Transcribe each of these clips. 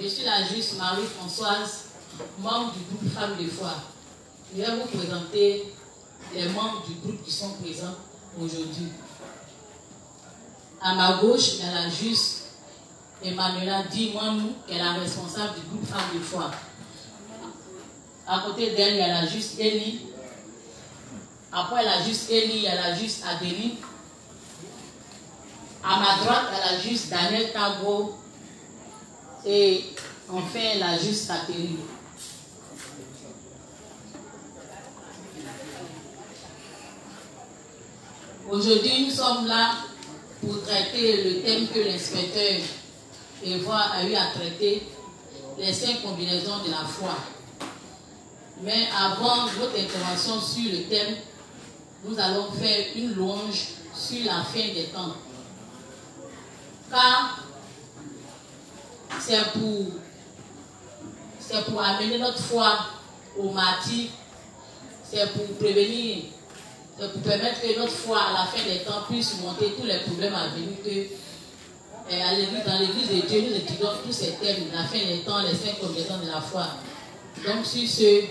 Je suis la juste Marie-Françoise, membre du groupe Femmes de foi. Je vais vous présenter les membres du groupe qui sont présents aujourd'hui. À ma gauche, il y a la juste Emmanuela Dimouanou, qui est la responsable du groupe Femmes de foi. À côté d'elle, il y a la juste Elie. Après la juste Elie, il y a la juste Adélie. À ma droite, il y a la juste Daniel Tago. Et enfin, la juste Catherine. Aujourd'hui, nous sommes là pour traiter le thème que l'inspecteur Eva a eu à traiter, les 5 combinaisons de la foi. Mais avant notre intervention sur le thème, nous allons faire une louange sur la fin des temps. Car c'est pour amener notre foi au martyr, c'est pour prévenir, c'est pour permettre que notre foi à la fin des temps puisse surmonter tous les problèmes à venir que dans l'église de Dieu nous étudions tous ces thèmes, la fin des temps, les 5 combinaisons de la foi. Donc sur ce,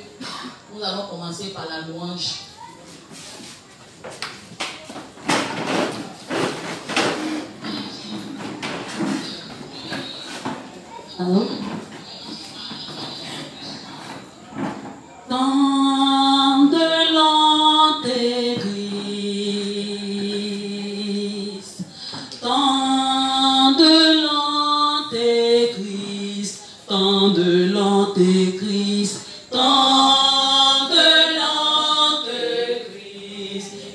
nous allons commencer par la louange. Alors, tant de l'antéchrist, tant de l'antéchrist, tant de l'antéchrist, tant de l'antéchrist,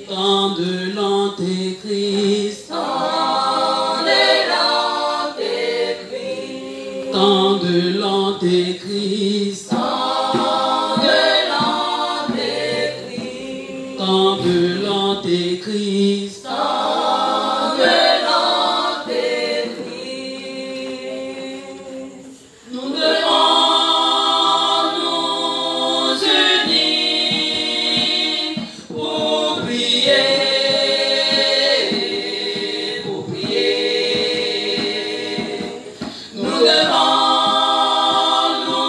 tant de l'antéchrist, tant de l'antéchrist, tant de l'antéchrist, nous devons nous unir pour prier, Nous devons nous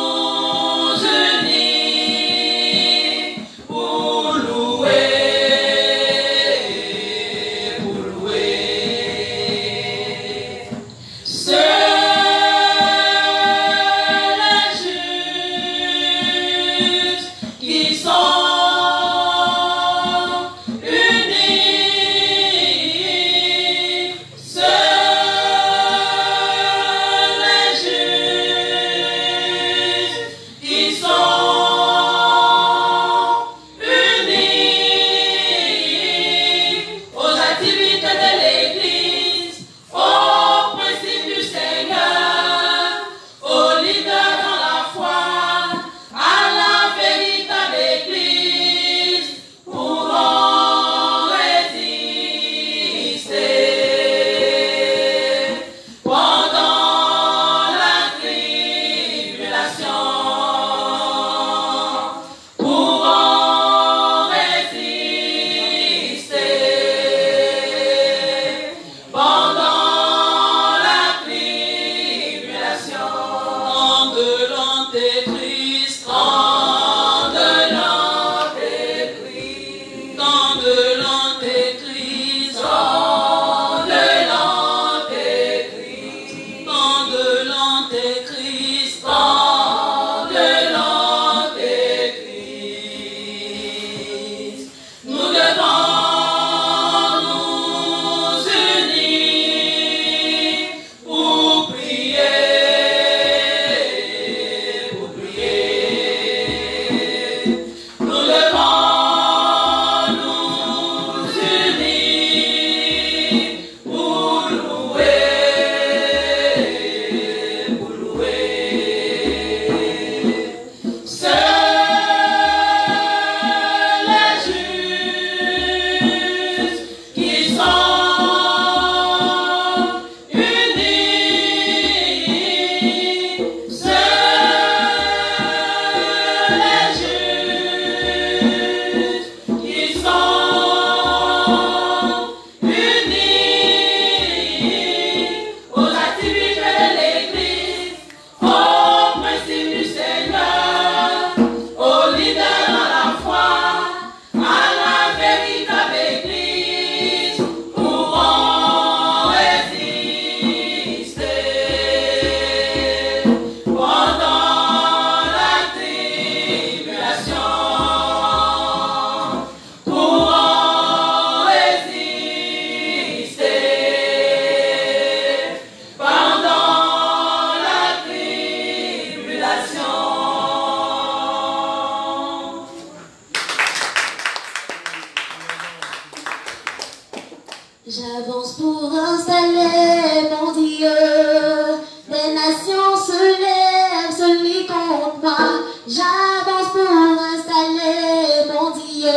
J'avance pour installer mon Dieu.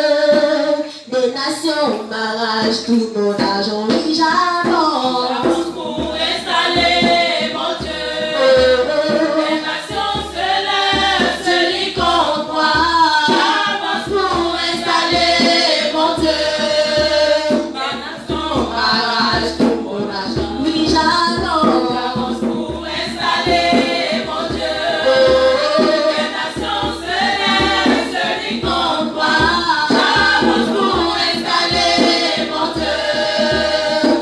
Des nations m'arrachent tout mon argent. Oui, j'avance. J'avance pour installer mon Dieu. Les nations se lèvent, se lient contre moi. J'avance pour installer mon Dieu. Les nations M'arrache tout mon argent. Oui, j'avance. j'avance pour installer mon Dieu. Les nations se lèvent, se lient contre moi. J'avance pour installer mon Dieu.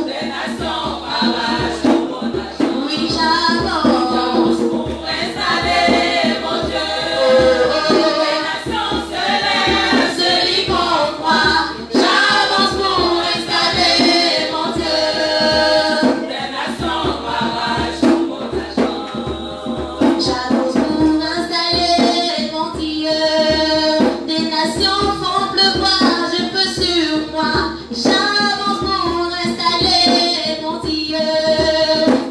Les nations m'arrachent tout mon argent. Oui, j'avance. J'avance pour installer mon Dieu. Les nations se lèvent, se lient contre moi. J'avance pour installer mon Dieu. Les nations m'arrachent tout mon argent. J'avance pour installer mon Dieu. Des nations font pleuvoir, je peux sur moi. J'avance pour installer mon Dieu.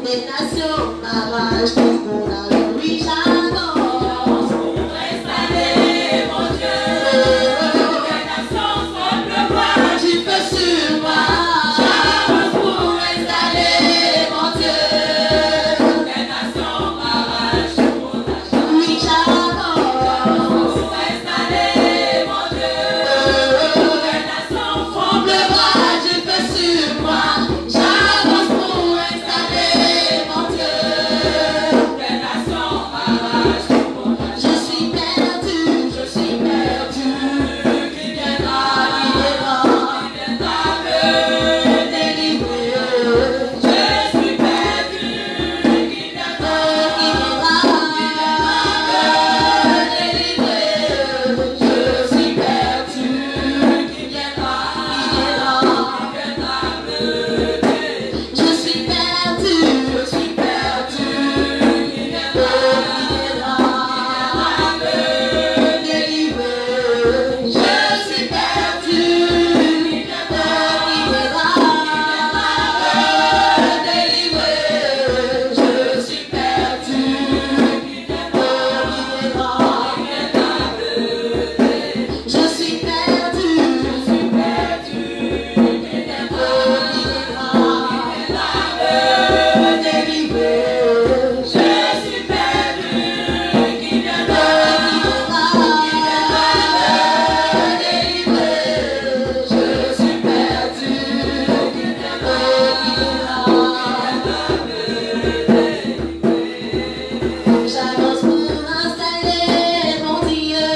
Des nations m'arrachent tout mon argent. Oui, j'avance. J'avance pour installer mon Dieu. Les nations font pleuvoir, j'y peux sur moi. J'avance pour installer mon Dieu. Les nations m'arrachent tout mon argent. Oui, j'avance. Pour installer mon Dieu. Les nations font pleuvoir, j'y peux sur moi. J'avance pour installer mon Dieu. Les nations m'arrachent tout mon argent. Je suis perdu, Je suis perdu, qui viendra me délivrer. Je suis perdu, qui viendra me délivrer. Je suis perdu, qui viendra me délivrer. je suis perdu, Je suis perdu, qui viendra me délivrer. Je suis perdu, qui viendra me délivrer. Je suis perdu, qui viendra je suis perdu, me délivrer. Je suis perdu, qui viendra me délivrer. Je suis perdu, qui viendra j'avance pour installer mon Dieu.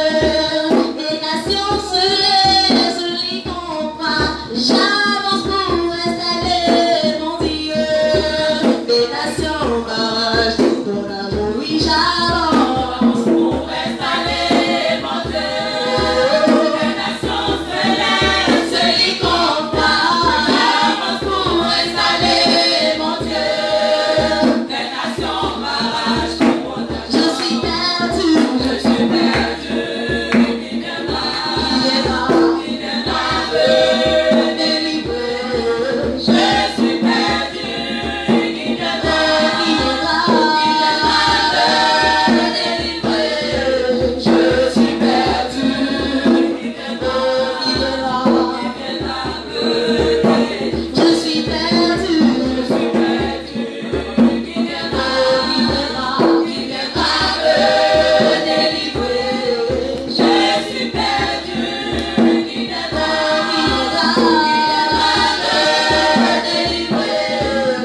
Des nations se lèvent, se lient contre moi. J'avance pour installer mon Dieu. Des nations m'arrachent tout mon argent. Oui, j'avance. pour installer mon Dieu. Les nations se lèvent, se lient contre moi. J'avance pour installer mon Dieu. Les nations m'arrachent tout mon argent. Je suis perdu, Je suis perdu, qui viendra me délivrer. Je suis perdu, qui viendra me délivrer. Je suis perdu, qui viendra je suis perdu, qui viendra me délivrer.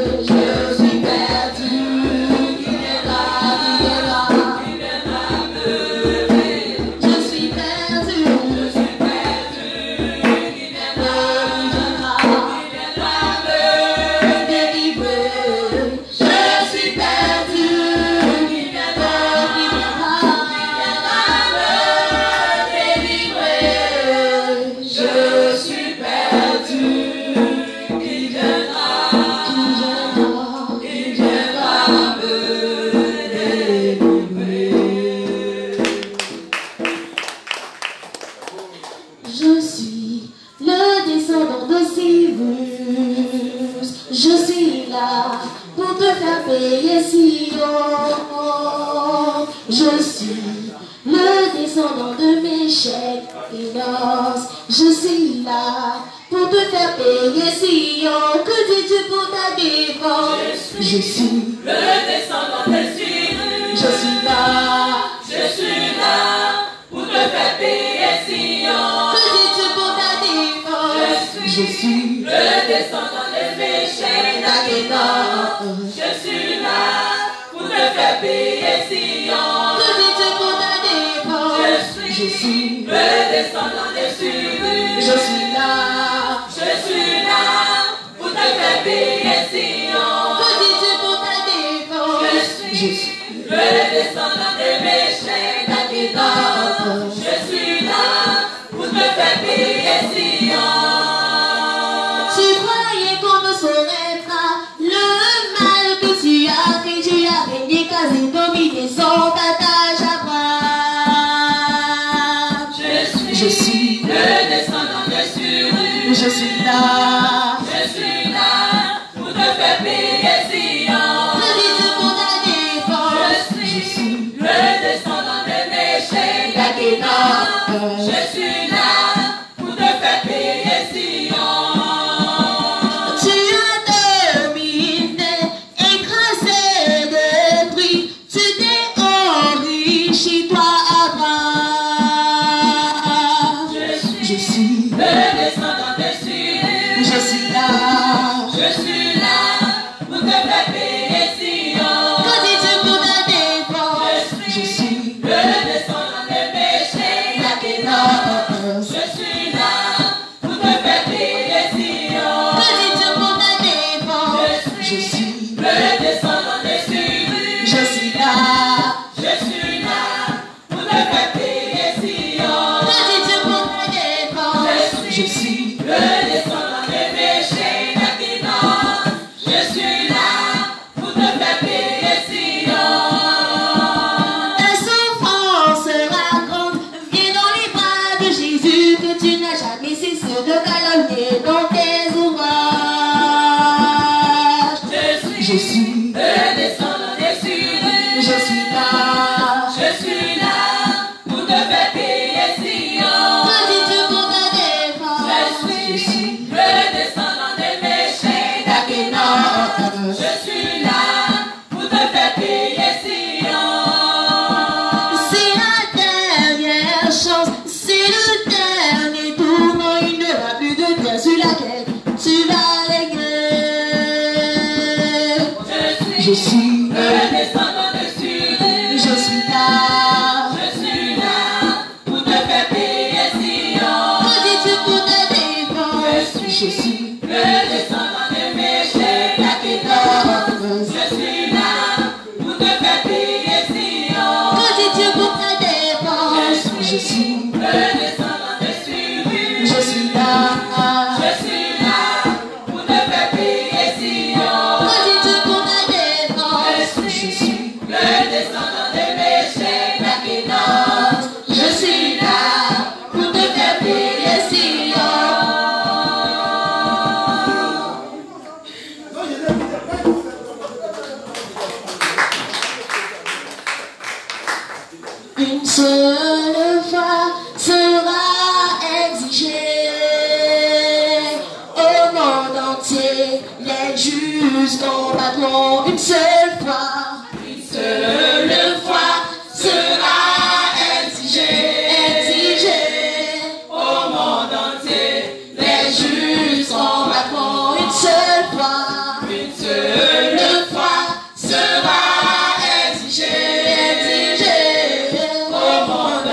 Je suis perdu, qui viendra me délivrer. Je suis perdu, qui viendra je suis perdu, me délivrer. Je suis perdu, qui viendra me délivrer. Je suis perdu, qui viendra me délivrer. je suis le descendant de Cyrus. Je suis là pour te faire payer Sion. Je suis le Je suis le descendant des péchés d'Akénan. Je suis là pour te faire payer Sion. Je suis le descendant des Sudus. Je suis là. Je suis là pour te faire payer Sion. Je suis le descendant des péchés d'Akénan. Je suis là pour te faire payer Sion. Tu croyais qu'on ne saurait pas le mal que tu as régné, quasi dominé son attache à bras. Je suis le descendant des Sudus. Je suis là. Je suis là pour te faire payer Sion. Je suis le descendant des péchés d'Akénan. Je suis là pour te faire payer Sion. Tu as dominé, écrasé, détruit. Tu t'es enrichi, toi, Abraham. Je suis le descendant des Sudus. Je suis là. Je suis là pour te faire payer Sion. Je suis le descendant des péchés d'Akénan. Je suis là pour te faire payer Sion. Je suis le descendant des Sudus. Je suis là. Je suis là pour te faire payer Sion. Je suis le descendant des péchés d'Akénan. Je suis là pour te faire payer Sion. Ta souffrance sera grande, viens dans les bras de Jésus, que tu n'as jamais cessé de calomnier dans tes ouvrages. Je suis le descendant des Sudus. Je suis là. Je suis là pour te faire payer Sion. Je suis le descendant des péchés d'Akénan. Je suis là pour te faire payer Sion. C'est la dernière chance, c'est le dernier tournant, il ne va plus de terre sur laquelle tu vas régner. Je suis le descendant des Sudus. Je suis là. Je suis là pour te faire payer Sion. Je suis le descendant des péchés d'Akénan. Je suis là pour te faire payer Sion. Je suis le descendant des Sudus. Je suis là. Je suis là pour te faire payer Sion. Je suis le descendant des péchés d'Akénan. Je suis là pour te faire payer Sion. Une seule fois sera exigée au monde entier. Les justes combattront une seule fois. Une seule fois sera exigée au monde entier. Les justes combattront une seule fois. Une seule fois sera exigée au monde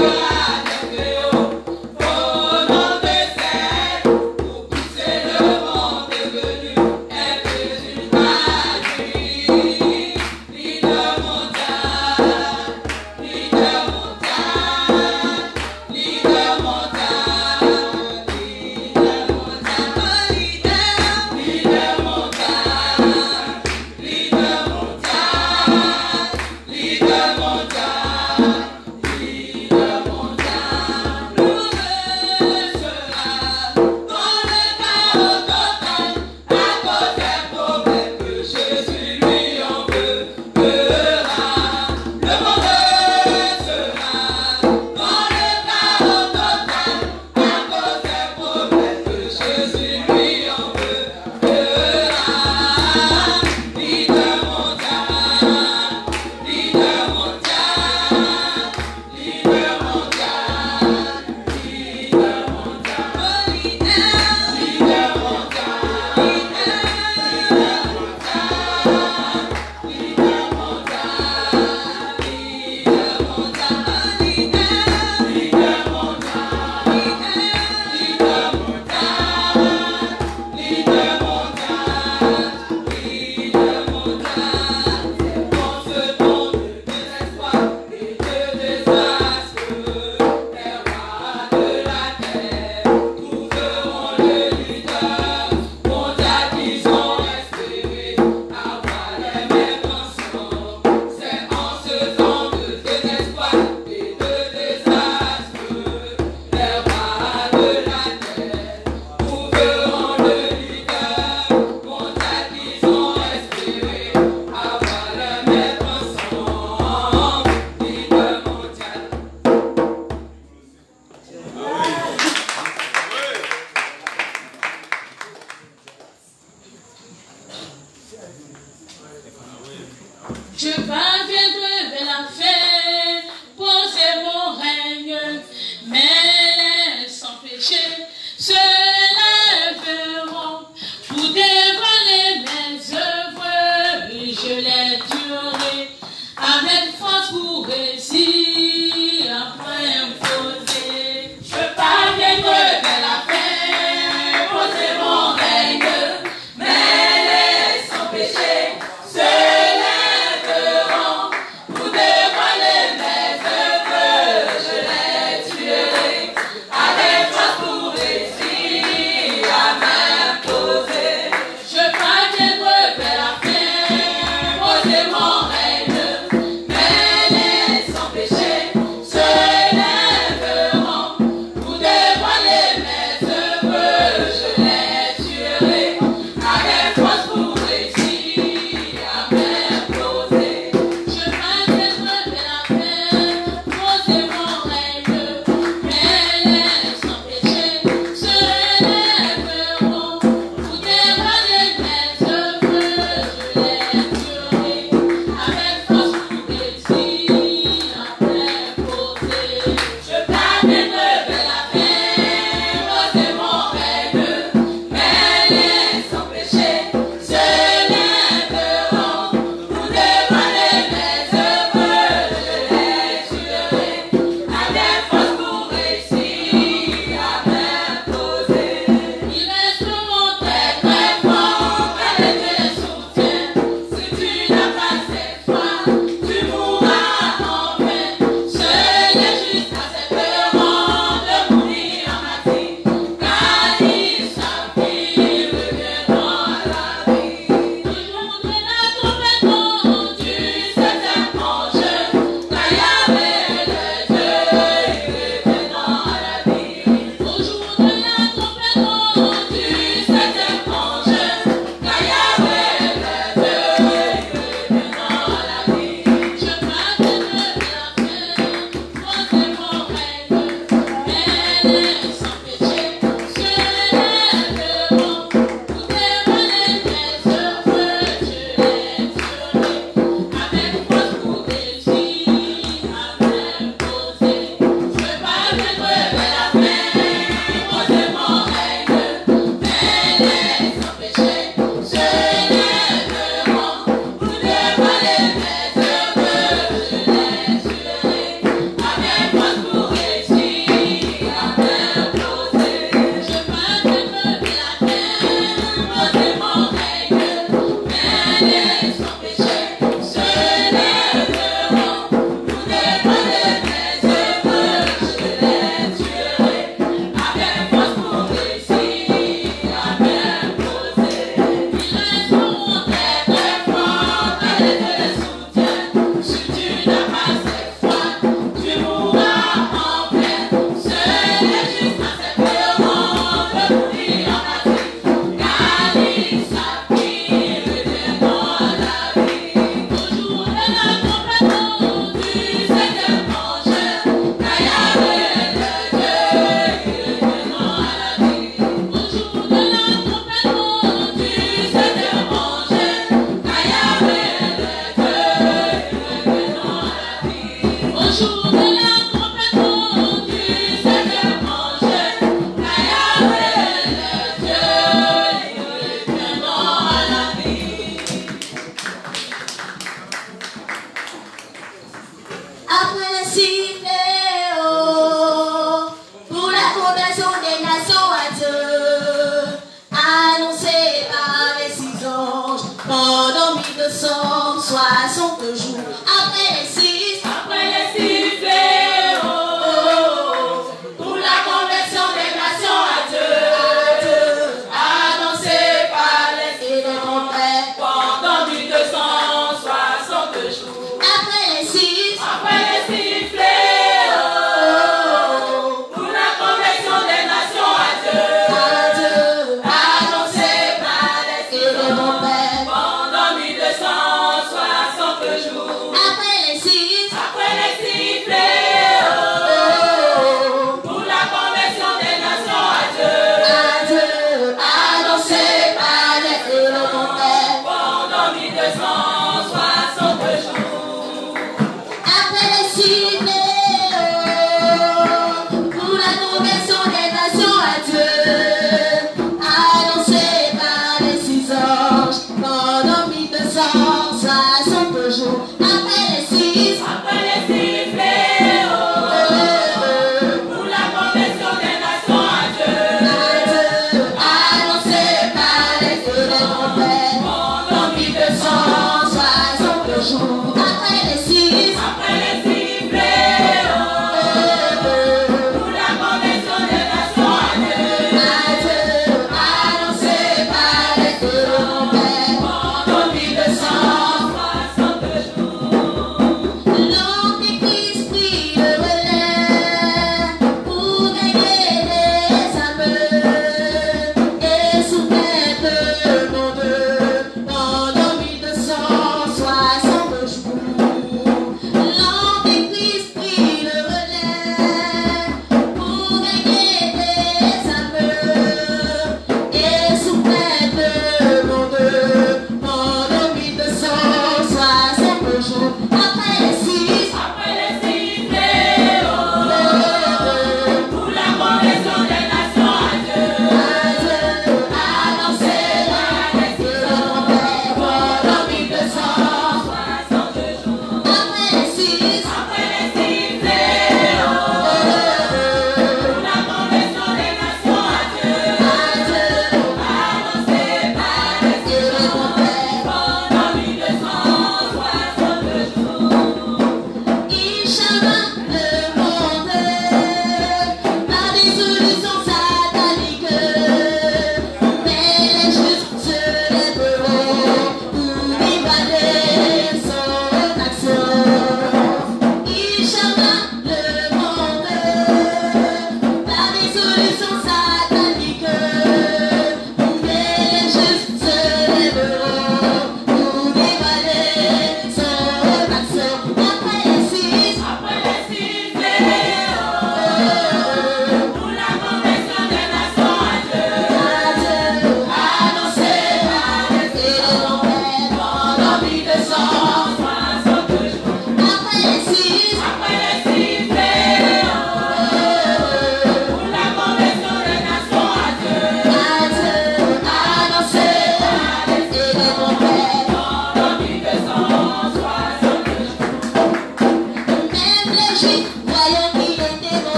Leader montagne.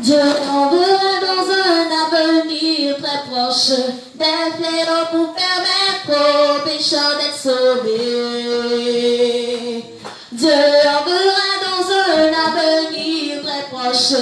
Dieu enverra dans un avenir très proche des fléaux pour permettre aux pécheurs d'être sauvés. Dieu enverra dans un avenir très proche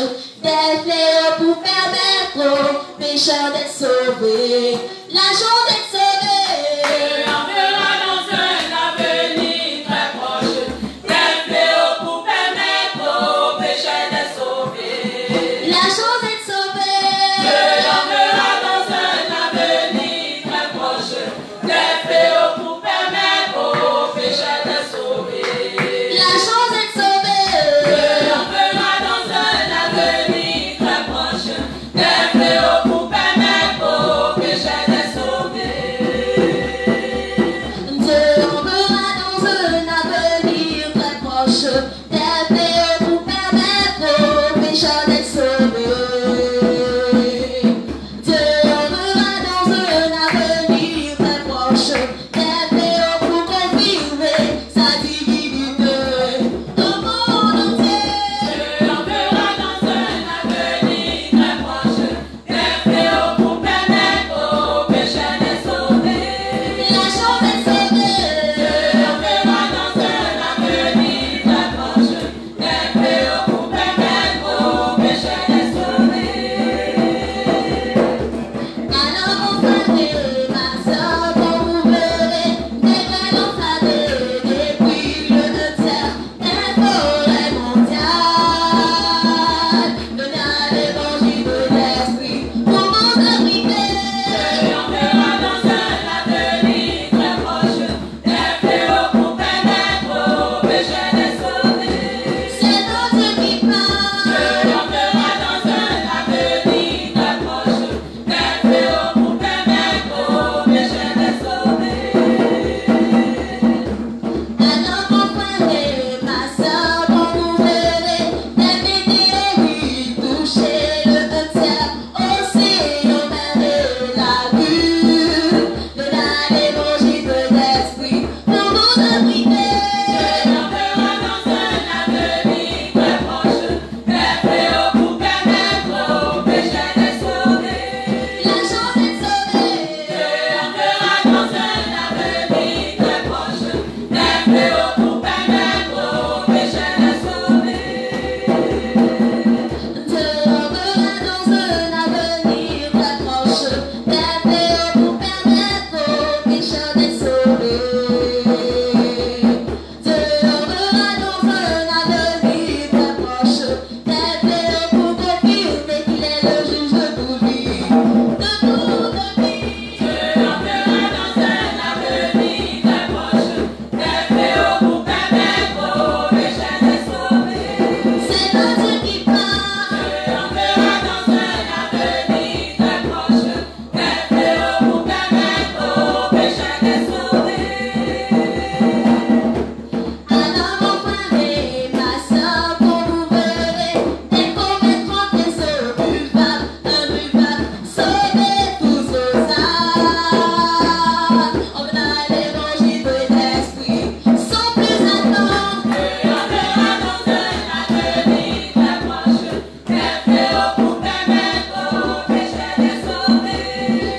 des fléaux pour permettre aux pécheurs d'être sauvés. La chance d'être sauvés. Dieu enverra dans un avenir très proche des fléaux pour permettre aux pécheurs d'être sauvés. La chance d'être sauvés. Dieu enverra dans un avenir très proche des fléaux pour permettre aux pécheurs d'être sauvés. La chance d'être sauvés. Dieu enverra dans un avenir très proche des fléaux pour permettre aux pécheurs d'être sauvés. Dieu enverra dans un avenir très proche des fléaux pour permettre aux pécheurs d'être sauvés. Dieu enverra dans un avenir très proche des fléaux pour confirmer sa divinité au monde entier. Dieu enverra dans un avenir très proche des fléaux pour permettre aux pécheurs d'être sauvés. La chance d'être sauvés. Dieu enverra dans un avenir très proche des fléaux pour permettre aux pécheurs d'être sauvés. Alors mon frère et ma soeur, quand vous verrez des vrais enflammés, des brûles de terre, des forêts mondiales, donnez à l'évangile de l'esprit pour vous abriter. Dieu enverra dans un avenir très proche des fléaux pour permettre aux pécheurs d'être sauvés. C'est notre Dieu qui parle. Dieu enverra dans un avenir très proche des fléaux pour permettre aux pécheurs d'être sauvés. Alors mon frère et ma soeur, quand vous verrez des météorites toucher le terre, océan, mer et lagunes, donnez à l'évangile de l'esprit pour vous abriter. Dieu enverra dans un avenir très proche des fléaux pour permettre aux pécheurs d'être sauvés. La chance d'être sauvés. Dieu enverra dans un avenir très proche des fléaux pour permettre aux pécheurs d'être sauvés. Dieu enverra dans un avenir très proche des fléaux pour permettre aux pécheurs d'être sauvés. Dieu enverra dans un avenir très proche des fléaux pour confirmer qu'il est le juge de toute vie, de toute vie. Dieu enverra dans un avenir très proche des fléaux pour permettre aux pécheurs d'être sauvés. C'est notre Dieu qui parle. Dieu enverra dans un avenir très proche des fléaux pour permettre aux pécheurs d'être sauvés. Alors mon frère et ma soeur, quand vous verrez des comètes remplir ce buvable, sauvez tous aux âmes. On a l'évangile de l'esprit, sans plus attendre. Dieu enverra dans un avenir très proche des fléaux pour permettre aux pécheurs d'être sauvés.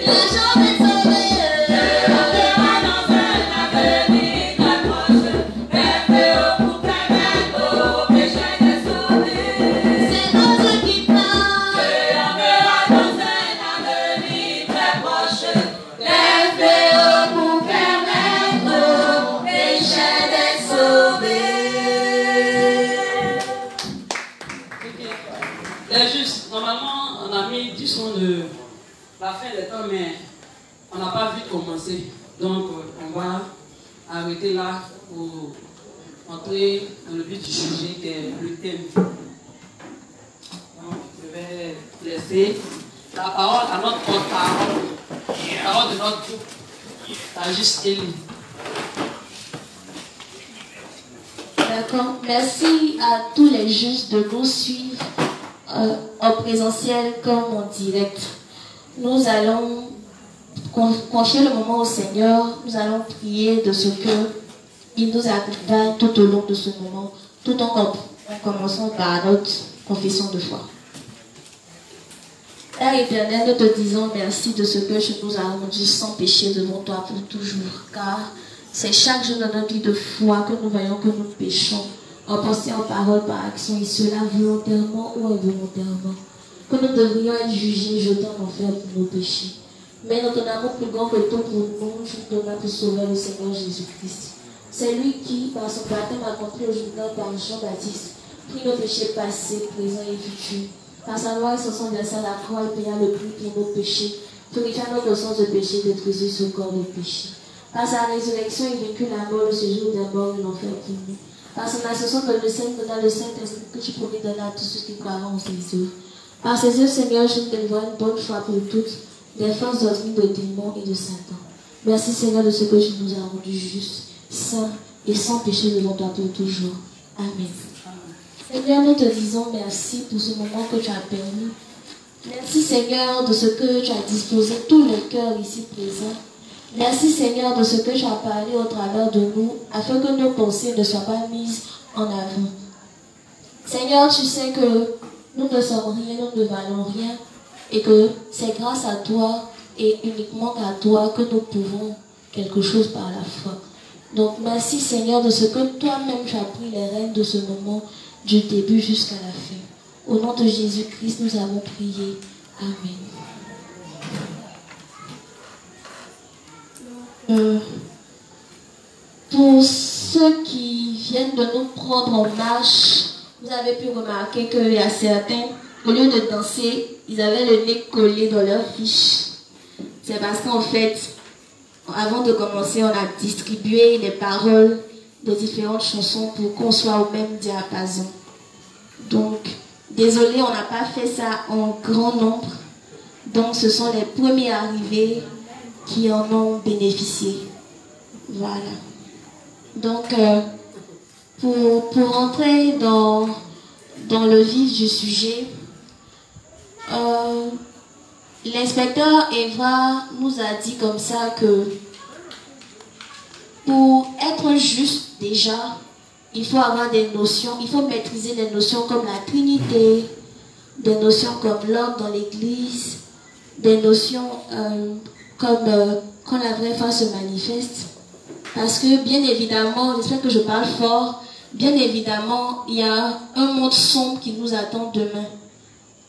La chance d'être sauvés. Dieu enverra dans un avenir très proche des fléaux pour permettre aux pécheurs d'être sauvés. C'est notre Dieu qui parle. Dieu enverra dans un avenir très proche des fléaux pour permettre aux pécheurs d'être sauvés. C'est juste, normalement, on a mis du son de la fin des temps, mais on n'a pas vite commencé. Donc, on va arrêter là pour entrer dans le vif du sujet qui est le thème. Donc, je vais laisser la parole à notre porte-parole, la parole de notre groupe, la juste Élie. D'accord. Merci à tous les justes de nous suivre en présentiel comme en direct. Nous allons confier le moment au Seigneur. Nous allons prier de ce que il nous accompagne tout au long de ce moment, tout en commençant par notre confession de foi. Père éternel, nous te disons merci de ce que tu nous as rendu sans péché devant toi pour toujours. Car c'est chaque jour dans notre vie de foi que nous voyons que nous péchons, en pensée, en parole, par action, et cela volontairement ou involontairement. Que nous devrions être jugés, jetés en enfer pour nos péchés. Mais dans ton amour plus grand que tout pour nous, tu nous donnes pour sauver le Seigneur Jésus-Christ. C'est lui qui, par son baptême accompli au Jourdain par Jean-Baptiste, prit nos péchés passés, présents et futurs. Par sa loi et son sang versé à la croix, il paya le prix pour nos péchés, purifia notre sens de péché, détruisit ce corps de péché. Par sa résurrection, il vécut la mort, le séjour des morts et l'enfer pour nous. Par son ascension de le Saint-Esprit que tu promets donner à tous ceux qui croiront en ses œuvres. Par ses œuvres, Seigneur, je te délivre une bonne fois pour toutes des fausses doctrines de démons et de Satan. Merci, Seigneur, de ce que tu nous as rendus justes, saints et sans péché devant toi pour toujours. Amen. Seigneur, nous te disons merci pour ce moment que tu as permis. Merci, Seigneur, de ce que tu as disposé tous les cœurs ici présents. Merci, Seigneur, de ce que tu as parlé au travers de nous, afin que nos pensées ne soient pas mises en avant. Seigneur, tu sais que nous ne sommes rien, nous ne valons rien, et que c'est grâce à toi et uniquement à toi que nous pouvons quelque chose par la foi. Donc, merci, Seigneur, de ce que toi-même tu as pris les rênes de ce moment, du début jusqu'à la fin. Au nom de Jésus-Christ, nous avons prié. Amen. Pour ceux qui viennent de nous prendre en marche, vous avez pu remarquer qu'il y a certains, au lieu de danser, ils avaient le nez collé dans leur fiche. C'est parce qu'en fait, avant de commencer, on a distribué les paroles de différentes chansons pour qu'on soit au même diapason. Donc, désolé, on n'a pas fait ça en grand nombre. Donc, ce sont les premiers arrivés qui en ont bénéficié. Voilà. Donc, pour entrer dans le vif du sujet, l'inspecteur Eva nous a dit comme ça que pour être juste déjà, il faut avoir des notions, il faut maîtriser des notions comme la Trinité, des notions comme l'ordre dans l'Église, des notions comme quand la vraie foi se manifeste. Parce que bien évidemment, j'espère que je parle fort, bien évidemment, il y a un monde sombre qui nous attend demain.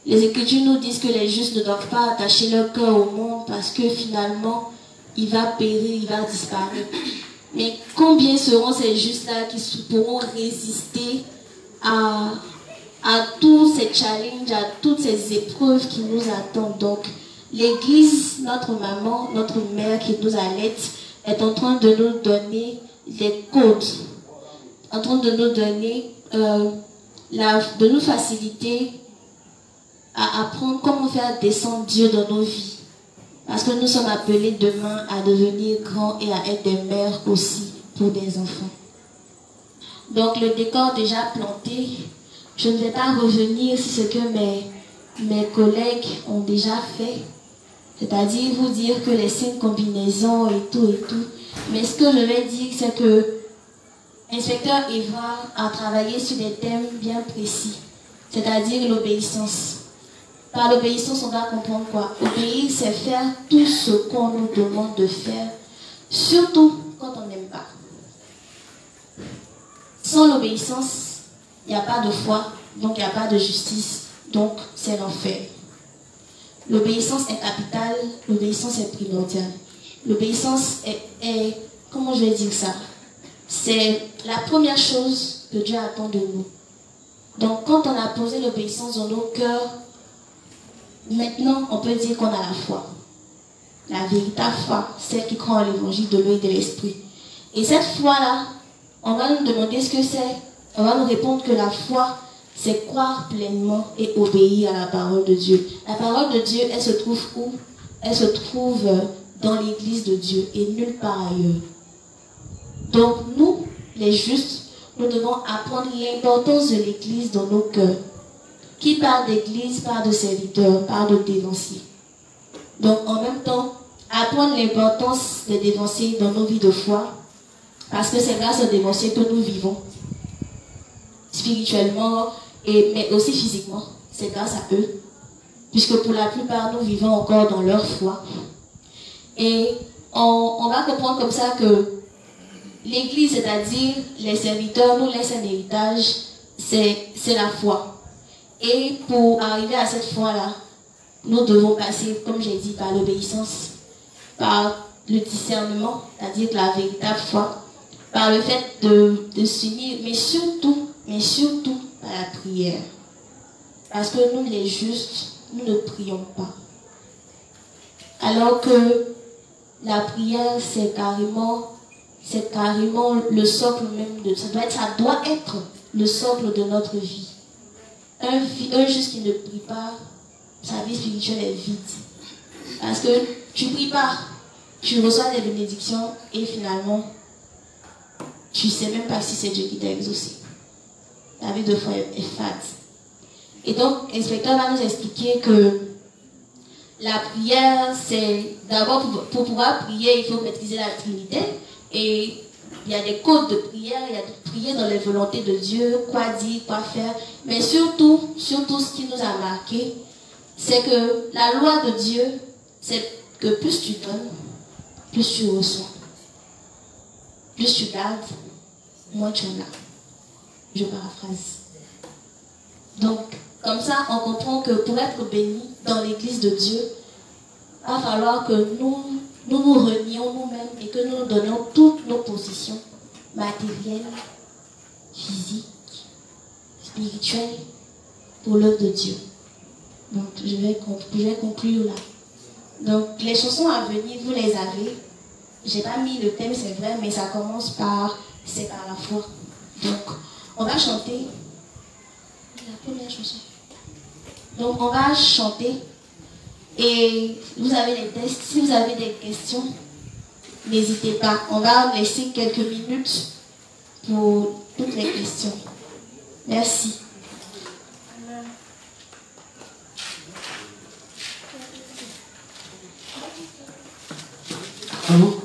Les Écritures nous disent que les justes ne doivent pas attacher leur cœur au monde parce que finalement, il va périr, il va disparaître. Mais combien seront ces justes-là qui pourront résister à tous ces challenges, à toutes ces épreuves qui nous attendent? Donc, l'Église, notre maman, notre mère qui nous allaite, est en train de nous donner des codes, en train de nous donner, de nous faciliter à apprendre comment faire descendre Dieu dans nos vies. Parce que nous sommes appelés demain à devenir grands et à être des mères aussi pour des enfants. Donc le décor déjà planté, je ne vais pas revenir sur ce que mes collègues ont déjà fait. C'est-à-dire vous dire que les 5 combinaisons et tout. Mais ce que je vais dire, c'est que l'inspecteur Eva a travaillé sur des thèmes bien précis. C'est-à-dire l'obéissance. Par l'obéissance, on doit comprendre quoi? Obéir, c'est faire tout ce qu'on nous demande de faire, surtout quand on n'aime pas. Sans l'obéissance, il n'y a pas de foi, donc il n'y a pas de justice, donc c'est l'enfer. L'obéissance est capitale, l'obéissance est primordiale. L'obéissance est, comment je vais dire ça? C'est la première chose que Dieu attend de nous. Donc quand on a posé l'obéissance dans nos cœurs, maintenant, on peut dire qu'on a la foi. La véritable foi, celle qui croit en l'évangile de l'eau et de l'esprit. Et cette foi-là, on va nous demander ce que c'est. On va nous répondre que la foi, c'est croire pleinement et obéir à la parole de Dieu. La parole de Dieu, elle se trouve où? Elle se trouve dans l'église de Dieu et nulle part ailleurs. Donc nous, les justes, nous devons apprendre l'importance de l'église dans nos cœurs. Qui parle d'église, parle de serviteurs, parle de dévanciers. Donc en même temps, apprendre l'importance des dévanciers dans nos vies de foi, parce que c'est grâce aux dévanciers que nous vivons, spirituellement, mais aussi physiquement. C'est grâce à eux. puisque pour la plupart, nous vivons encore dans leur foi. Et on va comprendre comme ça que l'Église, c'est-à-dire les serviteurs, nous laissent un héritage, c'est la foi. Et pour arriver à cette foi-là, nous devons passer, comme j'ai dit, par l'obéissance, par le discernement, c'est-à-dire la véritable foi, par le fait de s'unir, mais surtout par la prière. Parce que nous, les justes, nous ne prions pas. Alors que la prière, c'est carrément le socle même de... Ça doit être le socle de notre vie. Un juste qui ne prie pas, sa vie spirituelle est vide. Parce que tu ne pries pas, tu reçois des bénédictions et finalement, tu ne sais même pas si c'est Dieu qui t'a exaucé. Ta vie de foi est fade. Et donc, l'inspecteur va nous expliquer que la prière, c'est d'abord pour pouvoir prier, il faut maîtriser la Trinité. Et il y a des codes de prière, il y a de prier dans les volontés de Dieu, quoi dire, quoi faire. Mais surtout, ce qui nous a marqué, c'est que la loi de Dieu, c'est que plus tu donnes, plus tu reçois. Plus tu gardes, moins tu en as. Je paraphrase. Donc, comme ça, on comprend que pour être béni dans l'église de Dieu, il va falloir que nous renions nous-mêmes et que nous donnions toutes nos positions matérielles, physiques, spirituelles pour l'œuvre de Dieu. Donc, je vais conclure là. Donc, les chansons à venir, vous les avez. Je n'ai pas mis le thème, c'est vrai, mais ça commence par « C'est par la foi ». Donc, on va chanter la première chanson. Donc, on va chanter. Et vous avez des tests. Si vous avez des questions, n'hésitez pas. On va laisser quelques minutes pour toutes les questions. Merci. Allô?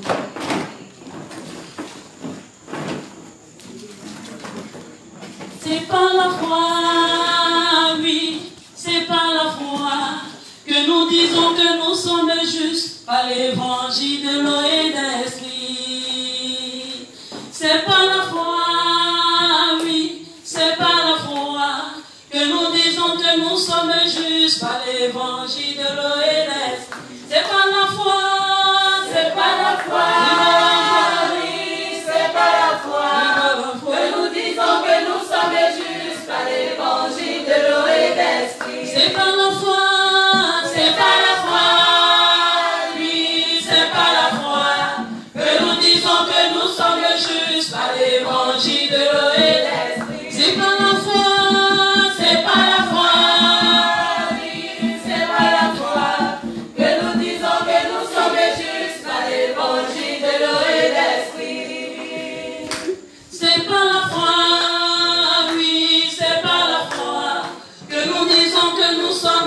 C'est par la foi, oui, c'est par la foi que nous disons que nous sommes justes par l'évangile de l'eau et de l'esprit. C'est par la foi, oui, c'est par la foi que nous disons que nous sommes justes par l'évangile de l'eau et de l'esprit. C'est par la foi, c'est par la foi, oui, c'est par la foi que nous disons que nous sommes justes par l'évangile de l'eau et de l'esprit. C'est par la foi, c'est par la foi, oui, c'est par la foi que nous disons que nous sommes justes par l'évangile de l'eau et de l'esprit. C'est par la foi, c'est par la foi, oui, c'est par la foi que nous disons que nous sommes justes par l'évangile de l'eau et de l'esprit. C'est par la foi, oui, c'est par la foi que nous disons que nous sommes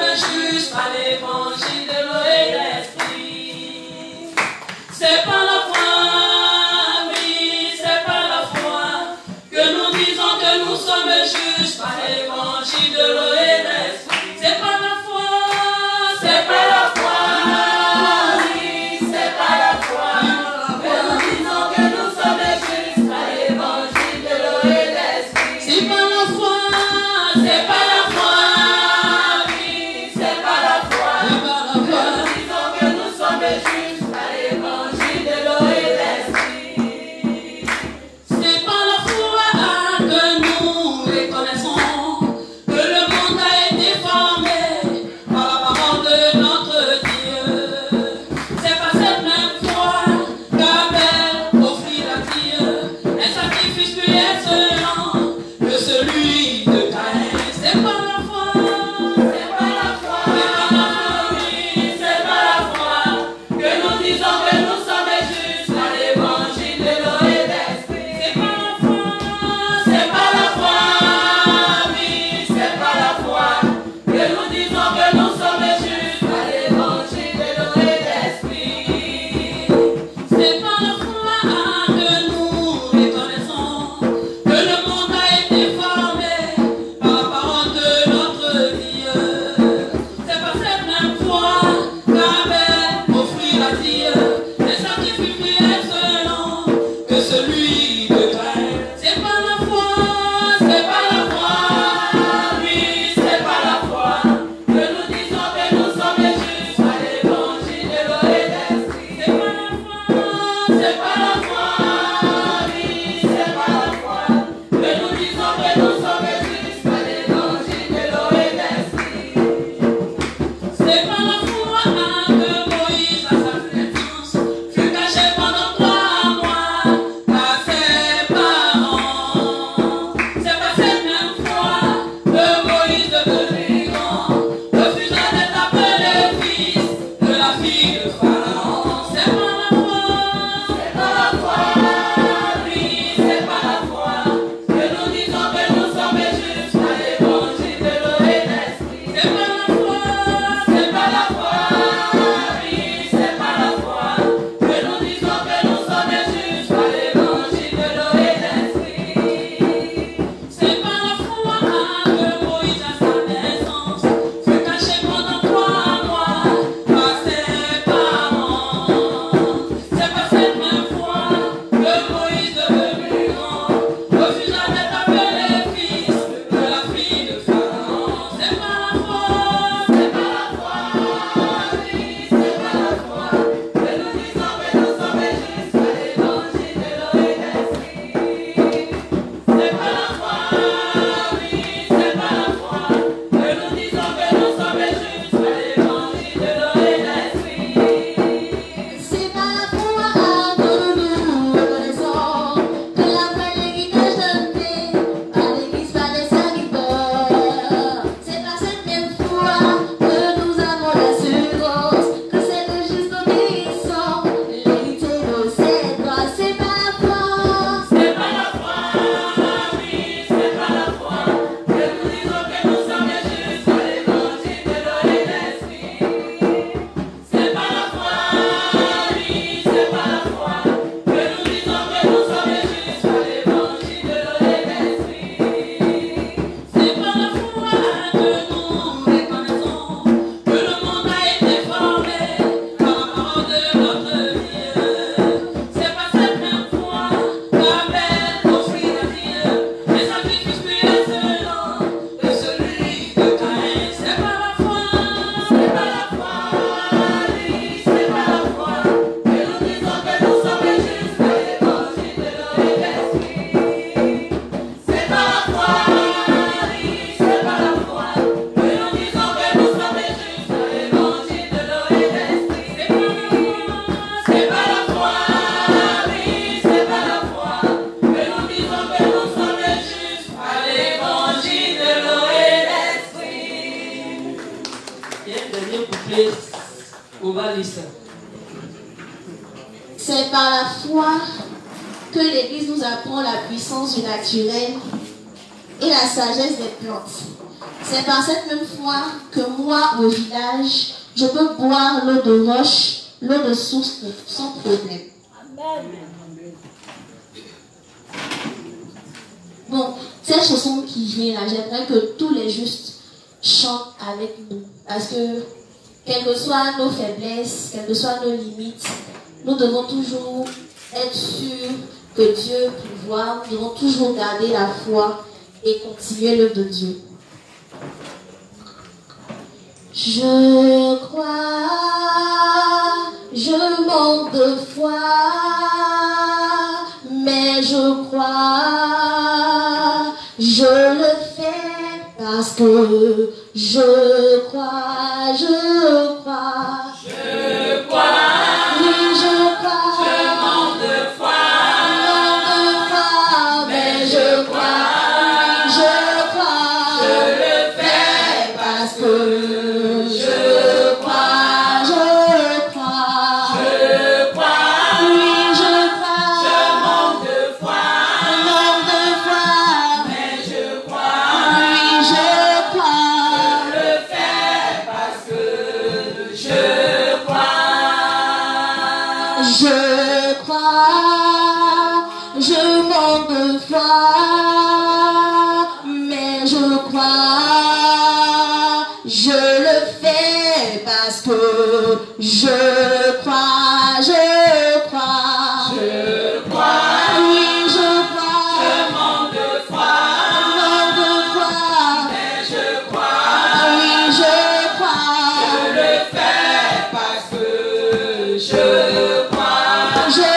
Yes. On va lire ça. C'est par la foi que l'Église nous apprend la puissance du naturel et la sagesse des plantes. C'est par cette même foi que moi, au village, je peux boire l'eau de roche, l'eau de source sans problème. Bon, cette chanson qui vient là, j'aimerais que tous les justes chantent avec nous. Parce que, quelles que soient nos faiblesses, quelles que soient nos limites, nous devons toujours être sûrs que Dieu peut voir. Nous devons toujours garder la foi et continuer l'œuvre de Dieu. Je crois, je manque de foi, mais je crois, je le fais parce que je crois, je crois. Je crois, Oui, je crois, je manque de foi, mais je crois, je crois, je le fais parce que je crois, je crois, je crois, oui, je je crois, manque de foi, manque de foi, mais je crois, oui, je crois, je le fais parce que je crois. je crois, je manque de foi, mais je crois, je le fais parce que je crois, je crois, Je crois, oui, je je crois, manque de foi, manque de foi, mais je crois, oui, je crois, je le fais parce que je crois, je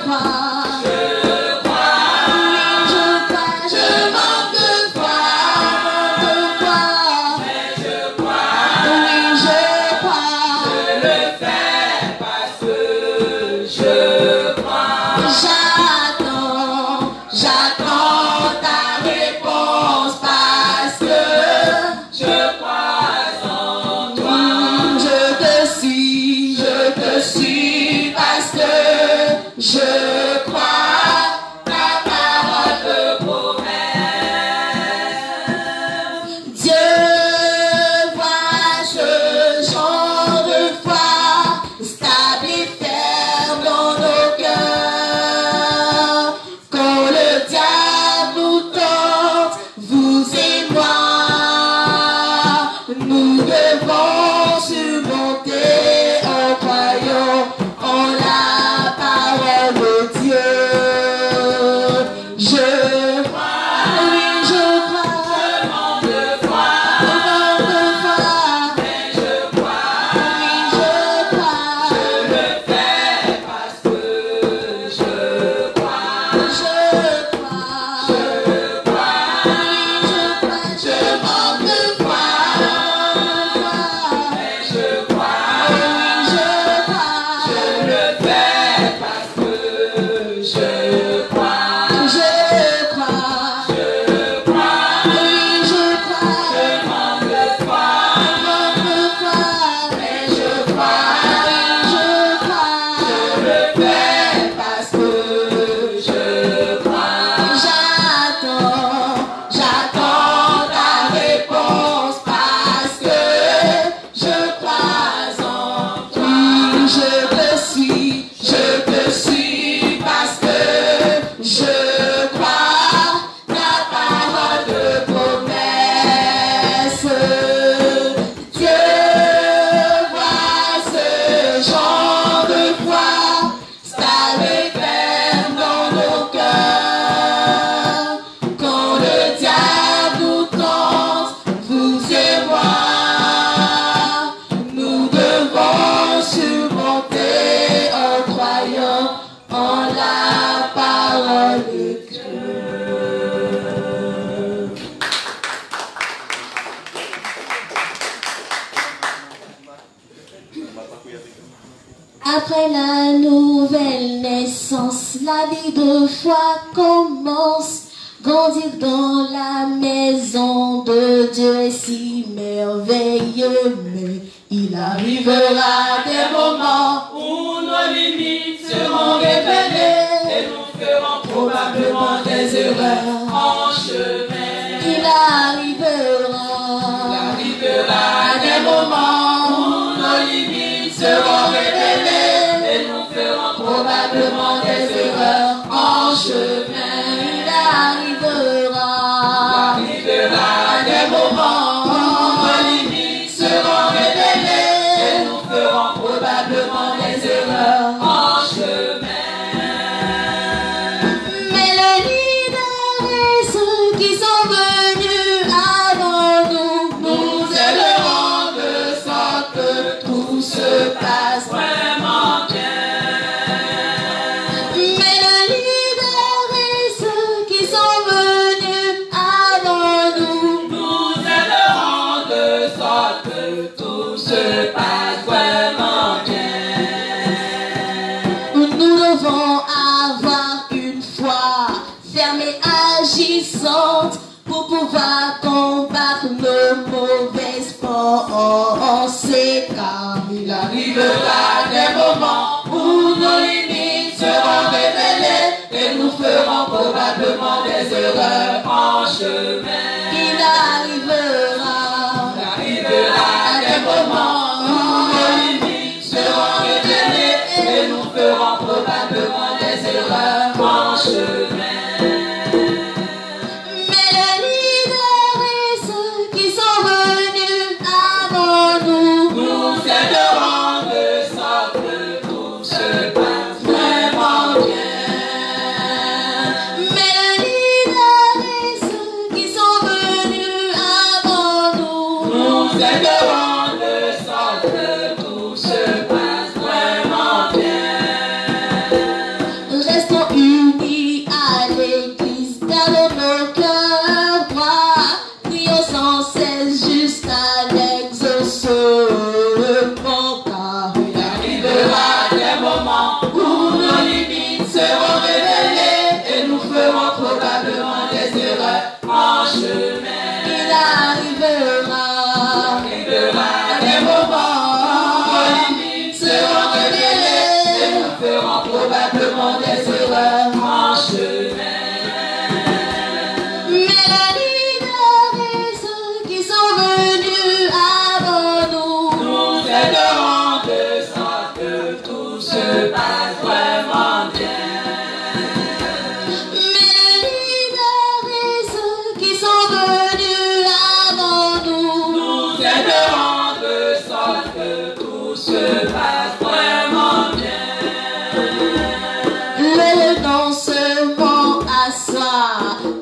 crois, je crois, oui, je crois, je manque de foi, mais je crois, oui, je crois, je le fais parce que je crois. j'attends ta réponse parce que Je crois en toi, je te suis parce que je crois ta parole. de promesse. Dieu voit ce genre de foi stable et ferme dans nos cœurs. Quand le diable nous tente, vous et moi, nous devons surmonter en croyant en la parole de Dieu. Je crois, oui, je crois. Manque de foi, mais je crois, je le fais parce que je crois, je crois, je manque de foi, mais je crois, je le fais parce que je crois, je crois, je manque de foi, mais je crois, je le fais parce que je crois. J'attends ta réponse parce que je crois en toi. Je te suis parce que je crois ta parole de promesse. Dieu voit ce genre de foi stable et ferme dans nos cœurs. Quand le diable nous tente, vous et moi, nous devons surmonter en croyant en la parole de Dieu. Après la nouvelle naissance, la vie de foi commence. Grandir dans la maison de Dieu est si merveilleux, mais Il arrivera des moments où nos limites seront révélées et nous ferons probablement des erreurs en chemin. Il arrivera des moments où nos limites seront révélées et nous ferons probablement des erreurs en chemin. Il arrivera des moments où nos limites seront révélées et nous ferons probablement des erreurs en chemin. Mais le leader et ceux qui sont venus avant nous, Nous aiderons de sorte que tout se passe vraiment bien. mais le leader et ceux qui sont venus avant nous, Nous aiderons de sorte que tout se passe vraiment bien. nous devons avoir une foi ferme et agissante pour pouvoir combattre nos mauvaises pensées, car il Arrivera des moments où nos limites seront révélées et nous ferons probablement des erreurs en chemin. il arrivera Des moments où nos limites seront révélées et nous ferons probablement des erreurs en chemin. mais le leader et ceux qui sont venus avant nous, Nous aiderons de sorte que tout se passe vraiment bien. mais le leader et ceux qui sont venus avant nous, Nous aiderons de sorte que tout se passe vraiment bien. restons unis à l'église, gardons nos cœurs droits, prions sans cesse jusqu'à l'exaucement, car il Arrivera des moments où nos limites seront révélées et nous ferons probablement des erreurs en chemin. il arrivera. Des moments où nos limites seront révélées et nous ferons probablement des erreurs en chemin. Mais le leader et ceux qui sont venus avant nous, Nous aiderons de sorte que tout se passe vraiment bien. mais le leader et ceux qui sont venus avant nous, Nous aiderons de sorte que tout se passe vraiment bien. le renoncement à soi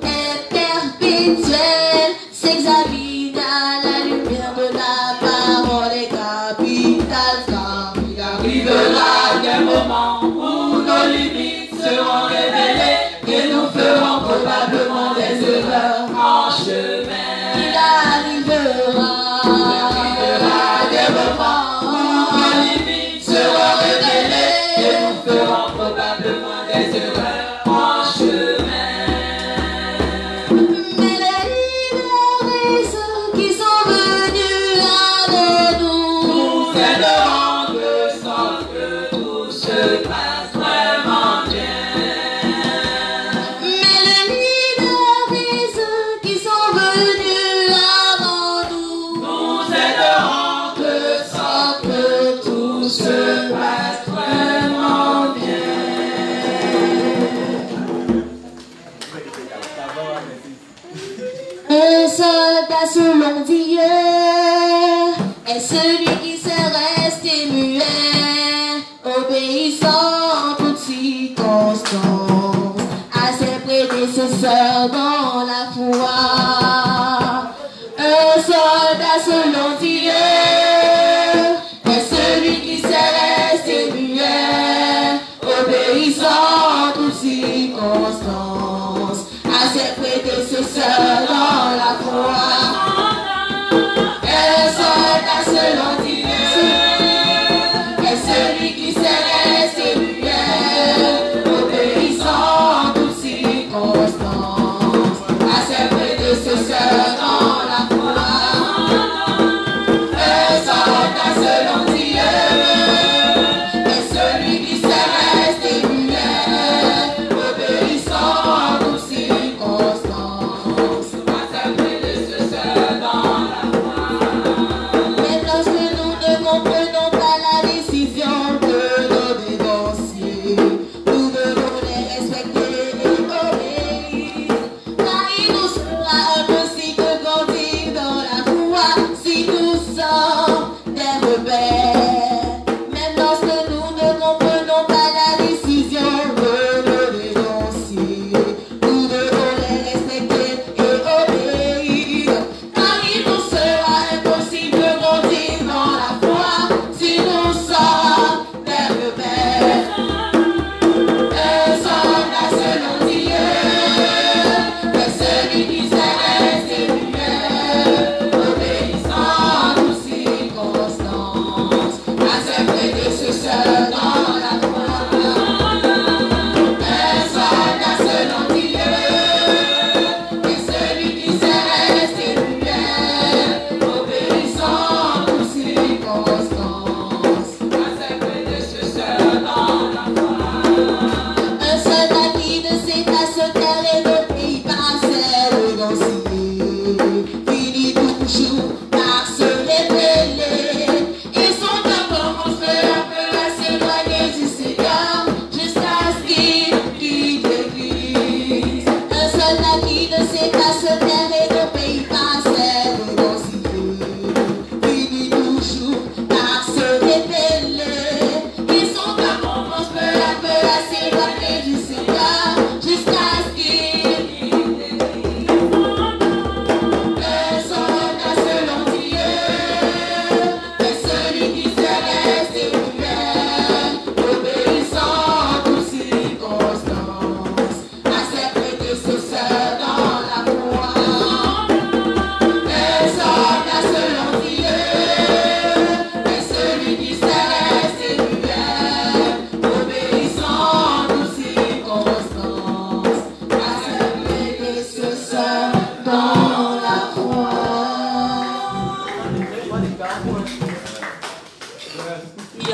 est perpétuel, s'examine à la lumière de la parole est capital, car il Arrivera des moments où nos limites seront révélées et nous ferons probablement des erreurs en chemin. il arrivera. Des moments où nos limites seront révélées et nous ferons probablement des erreurs en chemin. Mais les leaders et ceux qui sont venus avant nous, Nous aiderons de sorte que tout se passe vraiment bien. mais les leaders et ceux qui sont venus avant nous, Nous aiderons de sorte que tout se passe vraiment bien. un soldat selon Dieu est celui qui s'est resté muet, obéissant en toutes circonstances à ses prédécesseurs dans la foi. Un soldat selon Dieu est celui qui s'est resté muet, obéissant en toutes circonstances à ses prédécesseurs dans la foi. Un soldat selon Dieu est celui qui s'est resté muet, obéissant en toutes circonstances à ses prédécesseurs dans la foi.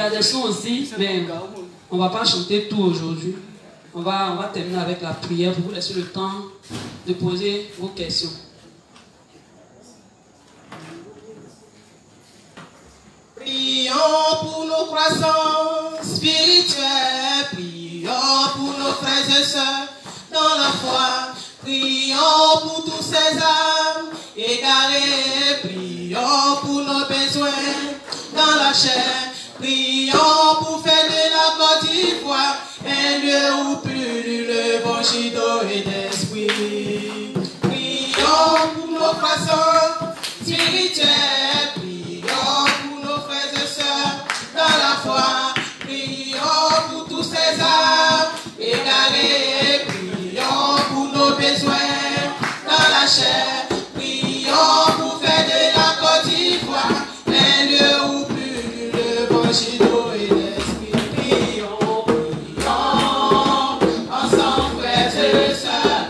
y a des sons aussi, mais on ne va pas chanter tout aujourd'hui. On va terminer avec la prière pour vous laisser le temps de poser vos questions. Prions pour nos croissances spirituelles, prions pour nos frères et sœurs dans la foi, prions pour tous ces âmes égarées, prions pour nos besoins dans la chair, prions pour faire de la Côte d'Ivoire un lieu où pullule l'évangile d'eau et d'esprit. Prions pour nos croissances spirituelles, prions pour nos frères et sœurs dans la foi, prions pour tous ces âmes égarés, prions pour nos besoins dans la chair, prions pour faire de la Côte d'Ivoire un lieu où pullule l'évangile d'eau et d'esprit. Prions, prions, ensemble frères et sœurs.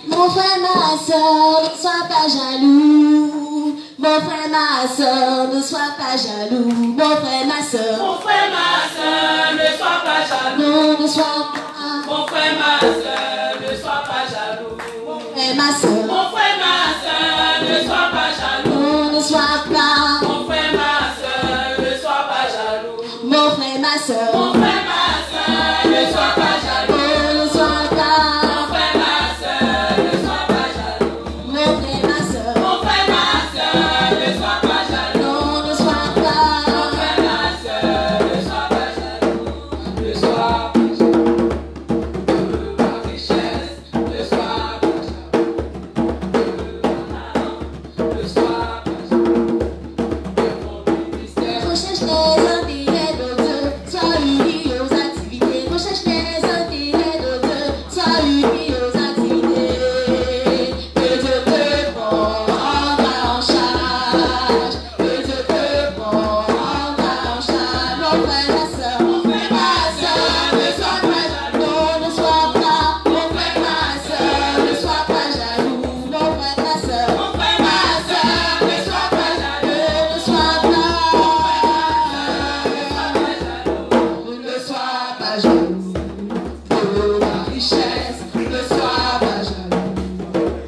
Mon frère, ma soeur, ne sois pas jaloux. Mon frère, ma soeur, ne sois pas jaloux. Mon frère, ma soeur. Mon frère, ma soeur, ne sois pas jaloux. Non, ne sois pas. Mon frère, ma soeur, ne sois pas jaloux. Mon frère, ma soeur. Mon frère, ma soeur, ne sois pas jaloux. Non, ne sois pas. Mon frère, ma soeur, ne sois pas jaloux. Mon frère, ma soeur. Mon frère, ma soeur, ne sois pas jaloux. Non, ne sois pas. Mon frère, ma soeur, ne sois pas jaloux. Mon frère, ma soeur. Mon frère, ma soeur, ne sois pas jaloux. Non, ne sois pas. Mon frère, ma soeur, ne sois pas jaloux. Ne sois pas jaloux de ma richesse. Ne sois pas jaloux de mon talent. Ne sois pas jaloux de mon ministère. Recherche les intérêts d'autres, sois unis aux activités. Recherche les intérêts d'autres, sois unis aux activités. Que Dieu te prendra en charge. Que Dieu te prendra en charge. Mon frère, ma soeur, ne sois pas jaloux. Non, ne sois pas. Mon frère, ma soeur, ne sois pas jaloux. Mon frère, ma soeur, ne sois pas jaloux. Ne sois pas. Ne sois pas jaloux de ma richesse, ne sois pas jaloux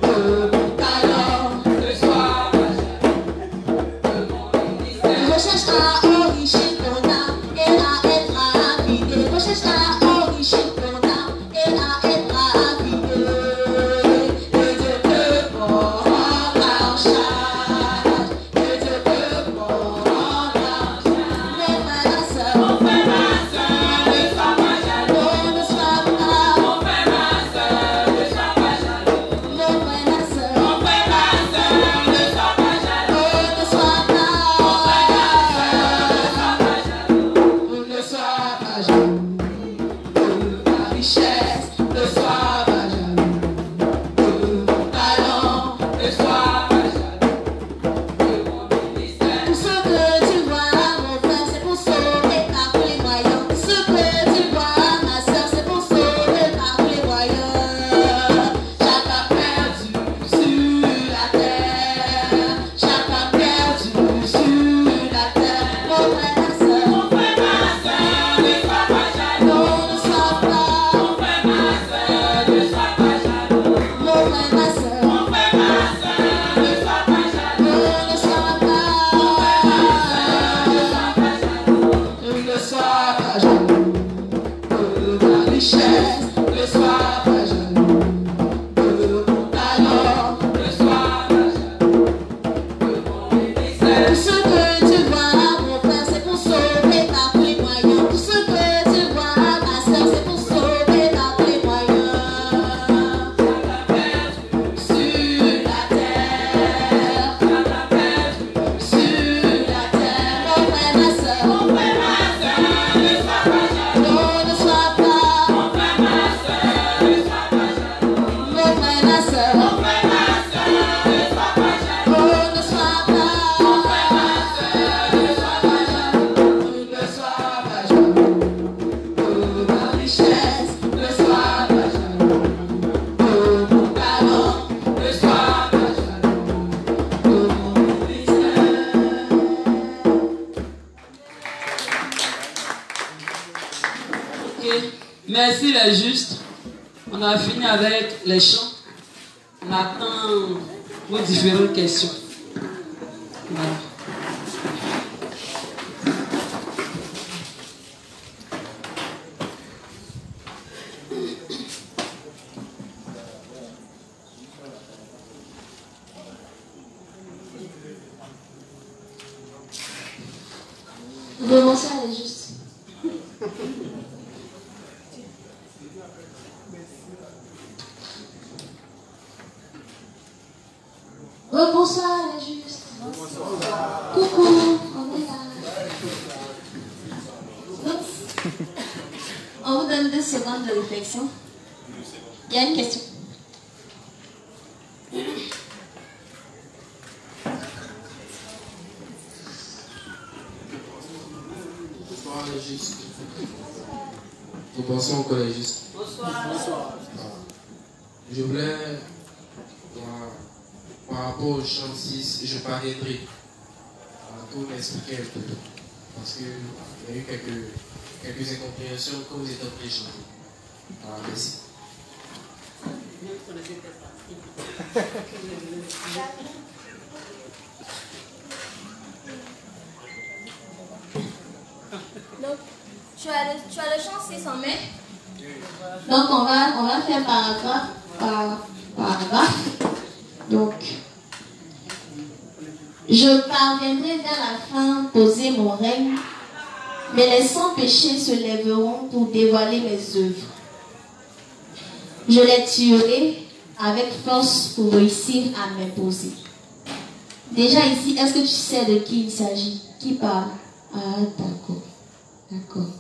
de mon talent, Ne sois pas jaloux de mon ministère. recherche à enrichir ton âme et à être rapide, recherche à enrichir ton âme et à être rapide. Que Dieu te prendra en charge, que Dieu te prendra en charge. Mon frère, ma soeur, Mon frère, ma soeur, ne sois pas jaloux. non, ne sois pas. Mon frère, ma soeur, ne sois pas jaloux. Mon frère, ma soeur, Mon frère, ma soeur, ne sois pas jaloux. oh, ne sois pas. Mon frère, ma soeur, ne sois pas jaloux. Ne sois pas jaloux de ma richesse, ne sois pas jaloux de mon talent. Ne sois pas jaloux de mon ministère. Tout ce que tu vois, mon frère, c'est pour sauver par tous les moyens. Tout ce que tu vois, ma soeur, c'est pour sauver par tous les moyens. Chacun perdu sur la terre, chacun perdu sur la terre. Mon frère, ma soeur, Mon frère, ma soeur, ne sois pas jaloux. non, ne sois pas. Mon frère, ma soeur, ne sois pas jaloux. Mon frère, ma soeur, Mon frère, ma soeur, ne sois pas jaloux. non, ne sois pas. Mon frère, ma soeur, ne sois pas jaloux. Ne sois pas jaloux de ma richesse, ne sois pas jaloux de mon talent. Ne sois pas jaloux de mon ministère. Tout ce que tu vois, mon frère, c'est pour sauver par tous les moyens. Tout ce que tu vois, ma soeur, c'est pour sauver par tous les moyens. Chacun perdu, Sur la terre, chacun perdu. sur la terre, mon frère, ma soeur, Mon frère, ma soeur, ne sois pas jaloux. non, ne sois pas. Mon frère, ma soeur, ne sois pas jaloux. Mon frère, ma soeur, Mon frère, ma soeur, ne sois pas jaloux. oh, ne sois pas. Mon frère, ma soeur, ne sois pas jaloux. Ne sois pas jaloux de ma richesse, ne sois pas jaloux de mon talent, Ne sois pas jaloux. de mon ministère. Ok, merci les justes. On a fini avec les chants. On attend vos différentes questions. Voilà. Bonsoir, elle est juste. Bonsoir, elle est juste. Coucou, on est là. Oups. On vous donne 2 secondes de réflexion. Il y a une question. Bonsoir les justes. Bonsoir encore les justes. Bonsoir. Je voulais, par rapport au chant 6, je parviendrai pour m'expliquer un peu. Parce qu'il y a eu quelques incompréhensions quand vous êtes en train de chanter. Voilà, merci. Donc, tu as le chant 6 en main. Donc, on va faire paragraphe par paragraphe. Donc, je parviendrai vers la fin poser mon règne, mais les sans-péchés se lèveront pour dévoiler mes œuvres. Je les tuerai avec force pour réussir à m'imposer. Déjà ici, est-ce que tu sais de qui il s'agit? Qui parle? Ah, d'accord. D'accord.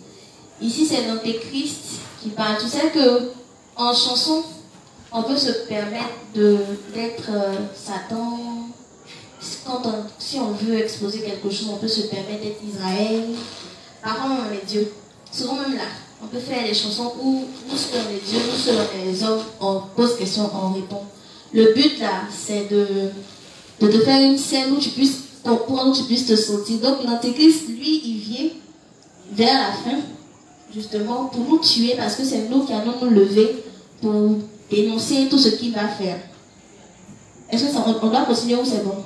Ici, c'est l'Antéchrist qui parle. Tu sais que en chanson, on peut se permettre d'être Satan. Si on veut exposer quelque chose, on peut se permettre d'être Israël. Parfois, on est Dieu. Souvent même là, on peut faire des chansons où nous sommes les dieux, nous sommes les hommes, on pose question, on répond. Le but là, c'est de te faire une scène où tu puisses te sentir. Donc l'Antéchrist, lui, il vient vers la fin, justement, pour nous tuer, parce que c'est nous qui allons nous lever pour dénoncer tout ce qu'il va faire. Est-ce qu'on doit continuer ou c'est bon?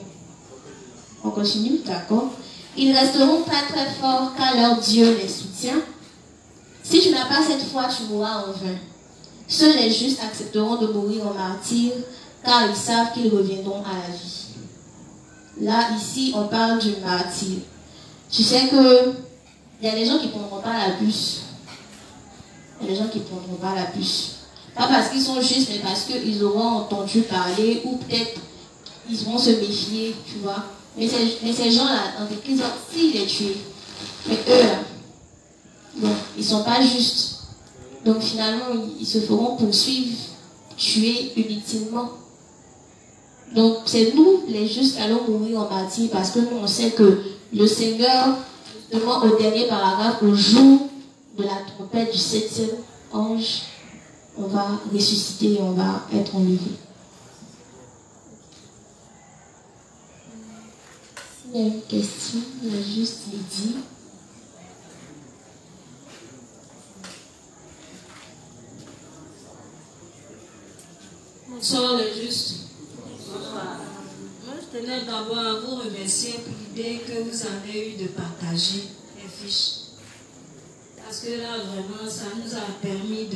On continue, d'accord. Ils resteront très très forts car leur Dieu les soutient. Si tu n'as pas cette foi, tu mourras en vain. Seuls les justes accepteront de mourir en martyrs car ils savent qu'ils reviendront à la vie. Là, ici, on parle du martyr. Tu sais que il y a des gens qui ne prendront pas la puce. Il y a des gens qui ne prendront pas la puce. Pas parce qu'ils sont justes, mais parce qu'ils auront entendu parler ou peut-être ils vont se méfier, tu vois. Mais ces gens-là, en Église, s'ils les tuent, mais eux, là, bon, ils ne sont pas justes. Donc finalement, ils se feront poursuivre, tuer inutilement. Donc c'est nous, les justes, qui allons mourir en martyr parce que nous, on sait que le Seigneur, justement au dernier paragraphe, au jour de la trompette du 7e ange, on va ressusciter et on va être enlevé. S'il y a une question, il y a juste Lydie. Bonsoir les justes. Bonsoir. Moi je tenais d'abord à vous remercier pour l'idée que vous avez eue de partager les fiches. Parce que là vraiment ça nous a permis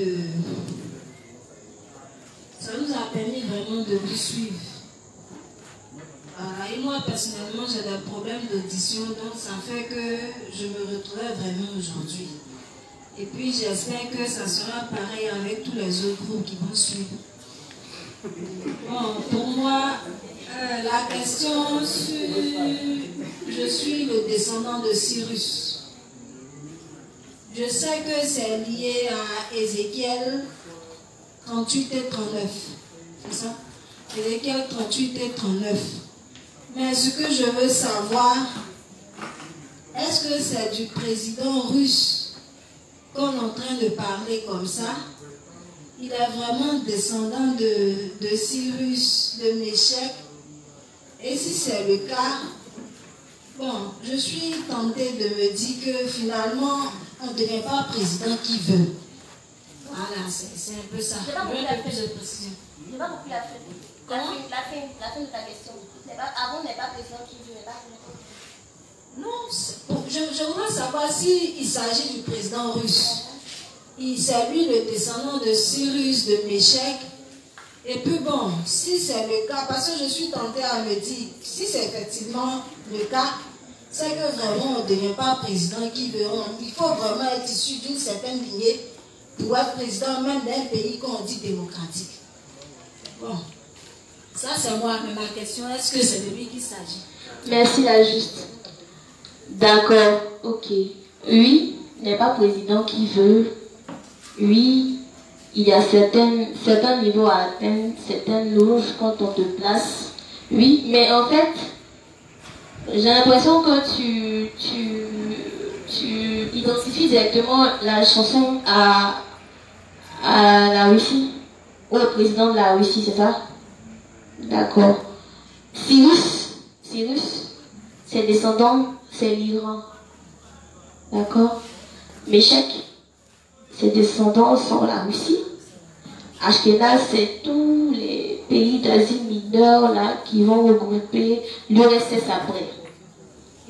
vraiment de vous suivre. Et moi personnellement j'ai des problèmes d'audition, donc ça fait que je me retrouvais vraiment aujourd'hui. Et puis j'espère que ça sera pareil avec tous les autres groupes qui vont suivre. Bon, pour moi, la question sur je suis le descendant de Cyrus. Je sais que c'est lié à Ézéchiel 38 et 39. C'est ça? Ézéchiel 38 et 39. Mais ce que je veux savoir, est-ce que c'est du président russe qu'on est en train de parler comme ça? Il est vraiment descendant de Cyrus, de Méchec. Et si c'est le cas, bon, je suis tentée de me dire que finalement, on ne devient pas président qui veut. Voilà, c'est un peu ça. Je n'ai pas compris la fin. Je n'ai pas compris la fin. Comment? La fin de ta question. Avant, on n'est pas président qui veut. Non, je voudrais savoir s'il s'agit du président russe. C'est lui le descendant de Cyrus, de Méchec. Et puis bon, si c'est le cas, parce que je suis tentée à me dire, si c'est effectivement le cas, c'est que vraiment on ne devient pas président qui veut. Il faut vraiment être issu d'une certaine lignée pour être président même d'un pays qu'on dit démocratique. Bon, ça c'est moi, mais ma question, est-ce que c'est de lui qu'il s'agit? Merci la juste. D'accord, ok. Oui, il n'est pas président qui veut. Oui, il y a certains niveaux à atteindre, certaines loges quand on te place. Oui, mais en fait, j'ai l'impression que identifie directement la chanson à la Russie, au président de la Russie, c'est ça? D'accord. Cyrus, ses descendants, c'est l'Iran. D'accord. Méchec, ses descendants sont la Russie. Ashkenaz, c'est tous les pays d'Asie mineure là qui vont regrouper l'URSS après.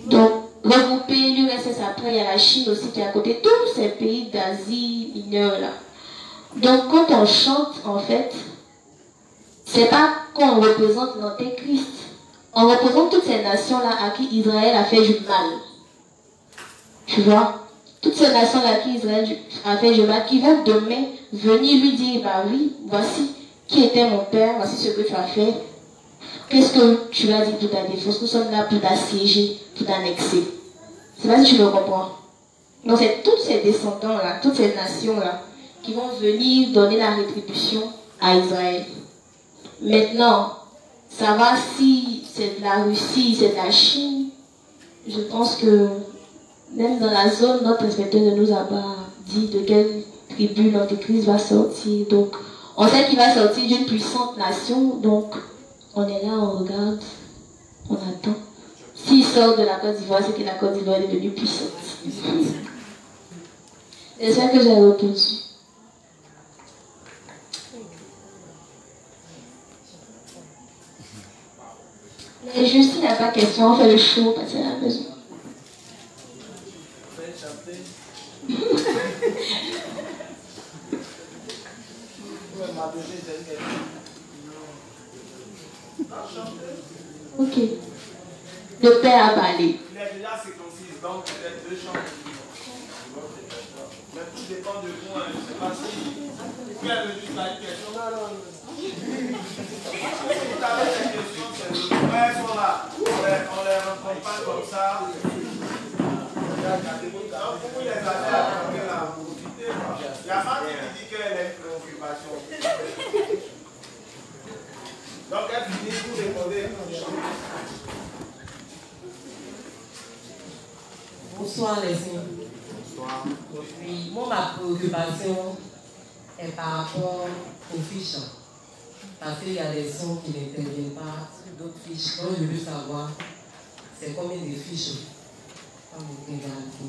Donc, regrouper l'URSS après, il y a la Chine aussi qui est à côté, tous ces pays d'Asie mineure là. Donc, quand on chante, en fait, c'est pas qu'on représente l'Antéchrist. On représente toutes ces nations-là à qui Israël a fait du mal. Tu vois? Toutes ces nations-là à qui Israël a fait du mal, qui vont demain venir lui dire, bah oui, voici qui était mon père, voici ce que tu as fait. Qu'est-ce que tu as dit pour ta défense? Nous sommes là pour t'assiéger, pour t'annexer. C'est pas si tu me comprends. Donc c'est tous ces descendants-là, toutes ces nations-là, qui vont venir donner la rétribution à Israël. Maintenant, ça va si c'est de la Russie, c'est de la Chine. Je pense que même dans la zone, notre inspecteur ne nous a pas dit de quelle tribu l'Antéchrist va sortir. Donc, on sait qu'il va sortir d'une puissante nation. Donc, on est là, on regarde, on attend. S'il sort de la Côte d'Ivoire, c'est que la Côte d'Ivoire est devenue puissante. C'est ça que j'ai répondu. Mais juste, il n'y a pas question, on fait le show, on passe à la maison. Ok. Le père a parlé. Il est déjà circoncis, donc peut-être 2 chants. Mais tout dépend de vous, hein. Je ne sais pas si vous avez juste la question. Non. Si vous avez des questions, c'est le frère sont là. On les rencontre pas comme ça. Donc vous les avez à la profiter. Il n'y a pas qui dit qu'elle a une préoccupation. Donc elle finit pour répondre. Bonsoir les amis. Bonsoir. Oui, moi ma préoccupation est par rapport aux fiches. Parce qu'il y a des sons qui n'interviennent pas sur d'autres fiches. Donc je veux savoir c'est combien de fiches en intégralité.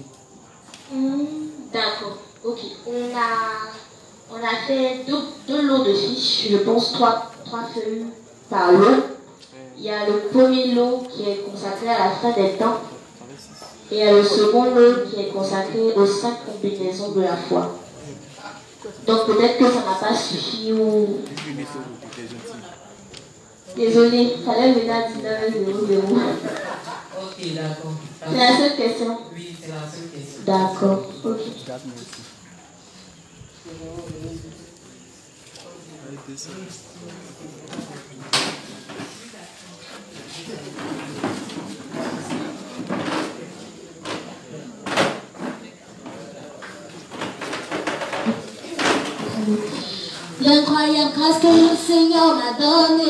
D'accord, ok. On a fait deux lots de fiches, je pense 3 feuilles par lot. Il y a le premier lot qui est consacré à la fin des temps. Et il y a le second lot qui est consacré aux 5 combinaisons de la foi. Donc peut-être que ça n'a pas suffi ou... Désolé, il fallait venir à 19h00. Ok, d'accord. C'est la seule question? Oui, c'est la seule question. D'accord, ok. L'incroyable grâce que le Seigneur m'a donnée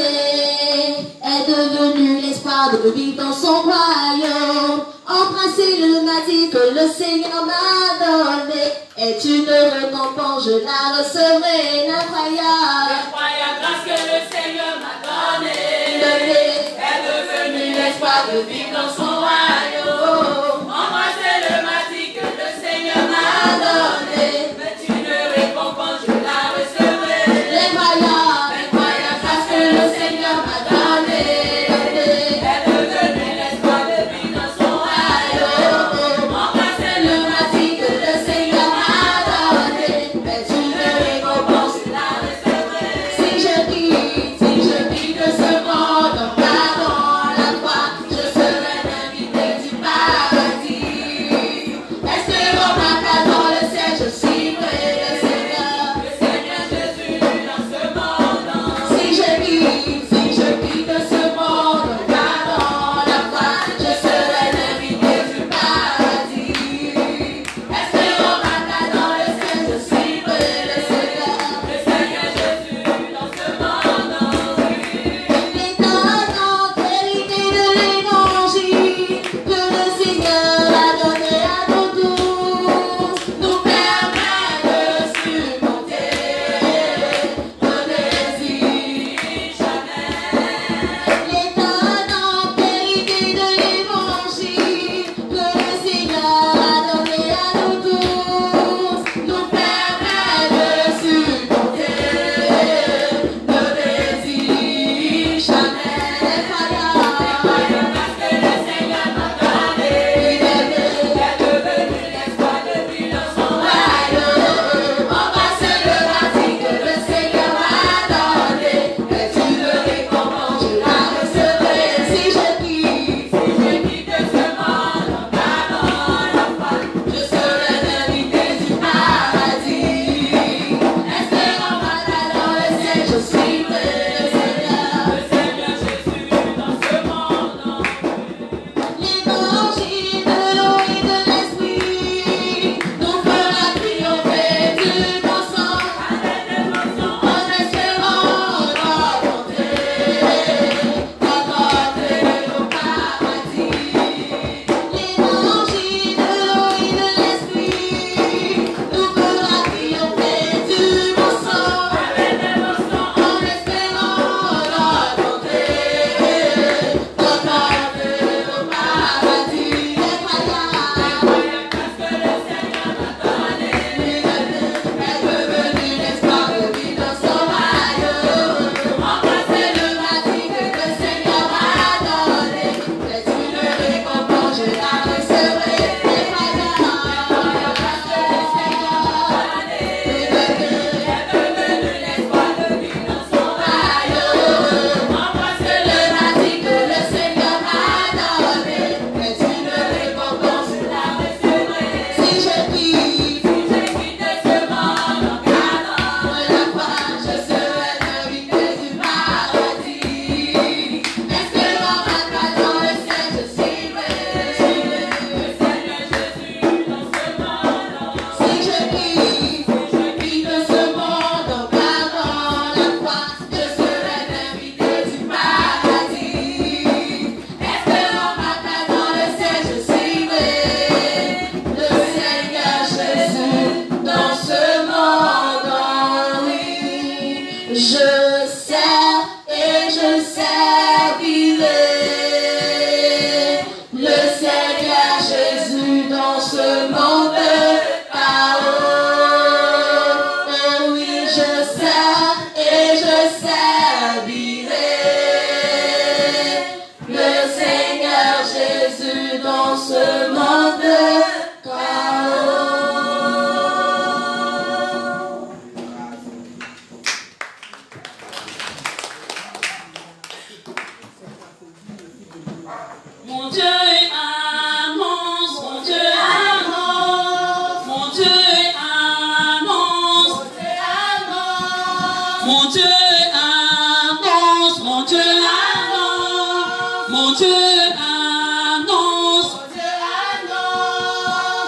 est devenue l'espoir de vivre dans son royaume. Embrasser le matin que le Seigneur m'a donné est une récompense, je la recevrai. L'incroyable grâce que le Seigneur m'a donnée est devenue l'espoir de vivre dans son royaume. Embrasser le matin que le Seigneur m'a donné est une récompense, je la recevrai. L'incroyable grâce que le Seigneur m'a donnée est devenue l'espoir de vivre dans son royaume. Embrasser le matin que le Seigneur m'a donné est une récompense, je la recevrai. Si je vis de ce monde en gardant la foi, je serai invité du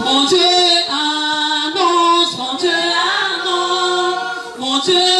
Mon Dieu annonce, mon Dieu annonce, mon Dieu